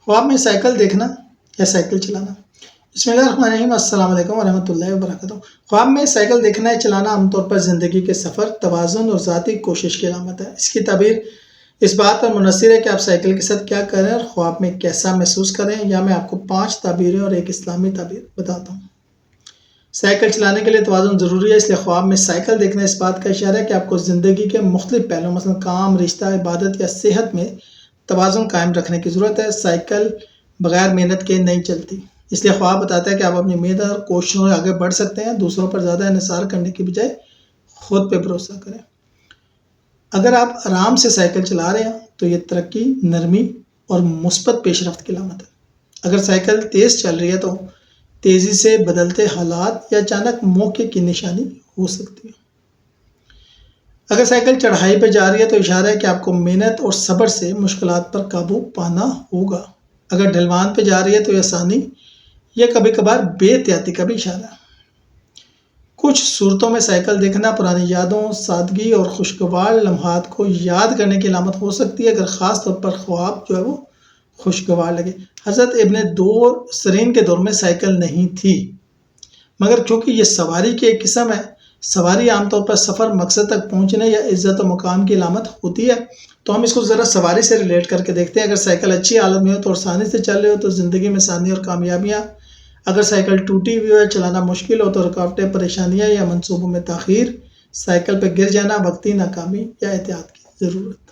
ख्वाब में साइकिल देखना या साइकिल चलाना। बिस्मिल्लाहिर्रहमानिर्रहीम, अस्सलाम वालेकुम वरहमतुल्लाहि वबरकातुहू। ख्वाब में साइकिल देखना या चलाना आमतौर पर ज़िंदगी के सफ़र, तवाज़ुन और ज़ाती कोशिश की अलामत है। इसकी ताबीर इस बात पर मुनहसर है कि आप साइकिल के साथ क्या करें और ख्वाब में कैसा महसूस करें। या मैं आपको 5 ताबीरें और एक इस्लामी ताबीर बताता हूँ। साइकिल चलाने के लिए तवाज़ुन ज़रूरी है, इसलिए ख्वाब में साइकिल देखना इस बात का इशारा है कि आपको ज़िंदगी के मुख्तलिफ पहलुओं मसलन काम, रिश्ता, इबादत या सेहत में तवाज़ुन कायम रखने की ज़रूरत है। साइकिल बग़ैर मेहनत के नहीं चलती, इसलिए ख्वाब बताता है कि आप अपनी मेहनत और कोशिशों से आगे बढ़ सकते हैं। दूसरों पर ज़्यादा इन्हिसार करने की बजाय खुद पे भरोसा करें। अगर आप आराम से साइकिल चला रहे हैं तो ये तरक्की, नरमी और मुस्बत पेशरफ्त की अलामत है। अगर साइकिल तेज़ चल रही है तो तेज़ी से बदलते हालात या अचानक मौके की निशानी हो सकती है। अगर साइकिल चढ़ाई पर जा रही है तो इशारा है कि आपको मेहनत और सब्र से मुश्किलात पर काबू पाना होगा। अगर ढलवान पे जा रही है तो ये आसानी या कभी कभार बेहतियाती का भी इशारा है। कुछ सूरतों में साइकिल देखना पुरानी यादों, सादगी और खुशगवार लम्हात को याद करने की अलामत हो सकती है, अगर ख़ास तौर पर ख्वाब जो है वो खुशगवार लगे। हज़रत इब्न सीरीन के दौर में साइकिल नहीं थी, मगर चूँकि ये सवारी की एक किस्म है, सवारी आमतौर पर सफ़र, मकसद तक पहुँचने या इज़्ज़त और मुकाम की अलामत होती है, तो हम इसको ज़रा सवारी से रिलेट करके देखते हैं। अगर साइकिल अच्छी हालत में हो तो आसानी से चल रहे हो तो ज़िंदगी में आसानी और कामयाबियाँ। अगर साइकिल टूटी हुई हो, चलाना मुश्किल हो तो रुकावटें, परेशानियाँ या मंसूबों में ताख़ीर। साइकिल पर गिर जाना, वक्ती नाकामी या एहतियात की ज़रूरत।